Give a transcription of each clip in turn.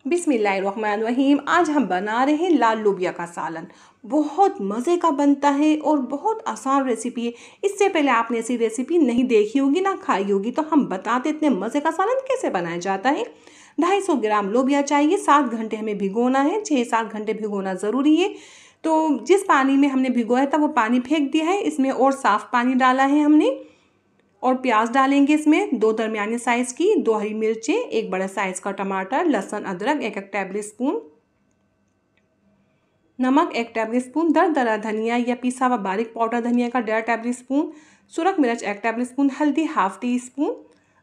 बिस्मिल्लाहिर्रहमानिर्रहीम। आज हम बना रहे हैं लाल लोबिया का सालन। बहुत मज़े का बनता है और बहुत आसान रेसिपी है। इससे पहले आपने ऐसी रेसिपी नहीं देखी होगी ना खाई होगी, तो हम बताते इतने मज़े का सालन कैसे बनाया जाता है। 250 ग्राम लोबिया चाहिए। 7 घंटे हमें भिगोना है, 6-7 घंटे भिगोना ज़रूरी है। तो जिस पानी में हमने भिगोया था वो पानी फेंक दिया है, इसमें और साफ़ पानी डाला है हमने। और प्याज डालेंगे इसमें 2 दरमियाने साइज़ की, 2 हरी मिर्चें, 1 बड़ा साइज़ का टमाटर, लहसुन अदरक 1 टेबल स्पून, नमक 1 टेबल स्पून, दरदरा धनिया या पिसा हुआ बारीक पाउडर धनिया का 1.5 टेबल स्पून, सुरख मिर्च 1 टेबल स्पून, हल्दी ½ टी स्पून,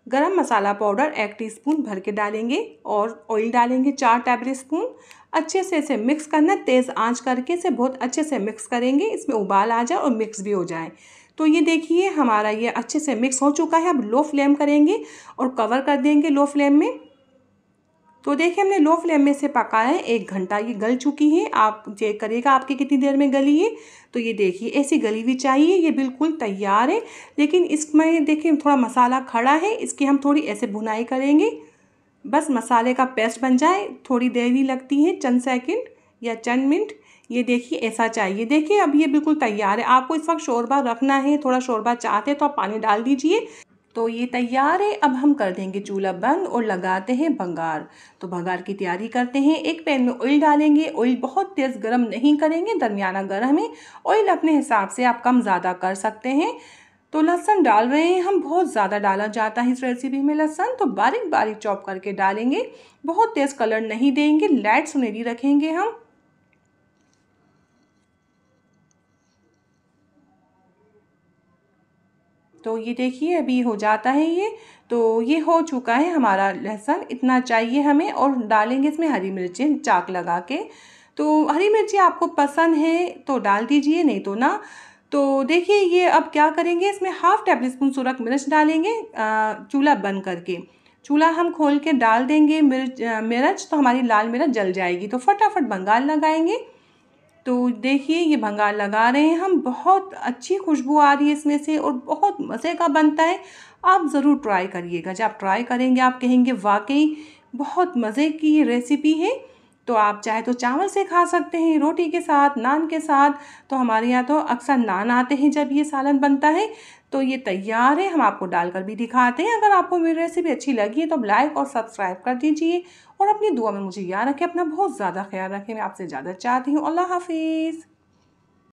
गरम मसाला पाउडर 1 टीस्पून भर के डालेंगे और ऑयल डालेंगे 4 टेबल स्पून। अच्छे से इसे मिक्स करना, तेज़ आंच करके इसे बहुत अच्छे से मिक्स करेंगे, इसमें उबाल आ जाए और मिक्स भी हो जाए। तो ये देखिए हमारा ये अच्छे से मिक्स हो चुका है। अब लो फ्लेम करेंगे और कवर कर देंगे लो फ्लेम में। तो देखिए हमने लो फ्लेम में से पकाया है 1 घंटा, ये गल चुकी है। आप चेक करिएगा आपकी कितनी देर में गली है। तो ये देखिए ऐसी गली हुई चाहिए, ये बिल्कुल तैयार है। लेकिन इसमें देखिए थोड़ा मसाला खड़ा है, इसकी हम थोड़ी ऐसे भुनाई करेंगे, बस मसाले का पेस्ट बन जाए। थोड़ी देर ही लगती है, चंद सेकंड या चंद मिनट। ये देखिए ऐसा चाहिए। देखिए अब ये बिल्कुल तैयार है। आपको इस वक्त शोरबा रखना है, थोड़ा शोरबा चाहते हैं तो आप पानी डाल दीजिए। तो ये तैयार है। अब हम कर देंगे चूल्हा बंद और लगाते हैं भंगार। तो भंगार की तैयारी करते हैं। एक पैन में ऑयल डालेंगे। ऑयल बहुत तेज़ गर्म नहीं करेंगे, दरमियाना गर्म है। ऑयल अपने हिसाब से आप कम ज़्यादा कर सकते हैं। तो लहसुन डाल रहे हैं हम, बहुत ज़्यादा डाला जाता है इस रेसिपी में लहसुन, तो बारीक बारीक चॉप करके डालेंगे। बहुत तेज़ कलर नहीं देंगे, लाइट सुनहरी रखेंगे हम। तो ये देखिए अभी हो जाता है ये। तो ये हो चुका है हमारा लहसुन, इतना चाहिए हमें। और डालेंगे इसमें हरी मिर्चें चाक लगा के। तो हरी मिर्ची आपको पसंद है तो डाल दीजिए, नहीं तो ना। तो देखिए ये अब क्या करेंगे, इसमें ½ टेबल स्पून सुरख मिर्च डालेंगे। चूल्हा बंद करके चूल्हा हम खोल के डाल देंगे मिर्च, तो हमारी लाल मिर्च जल जाएगी। तो फटाफट भंगार लगाएंगे। तो देखिए ये भंगार लगा रहे हैं हम, बहुत अच्छी खुशबू आ रही है इसमें से और बहुत मज़े का बनता है। आप ज़रूर ट्राई करिएगा। जब आप ट्राई करेंगे आप कहेंगे वाकई बहुत मज़े की ये रेसिपी है। तो आप चाहे तो चावल से खा सकते हैं, रोटी के साथ, नान के साथ। तो हमारे यहाँ तो अक्सर नान आते हैं जब ये सालन बनता है। तो ये तैयार है, हम आपको डालकर भी दिखाते हैं। अगर आपको मेरी रेसिपी अच्छी लगी है तो आप लाइक और सब्सक्राइब कर दीजिए और अपनी दुआ में मुझे याद रखें, अपना बहुत ज़्यादा ख्याल रखें। मैं आपसे ज़्यादा चाहती हूँ। अल्लाह हाफिज़।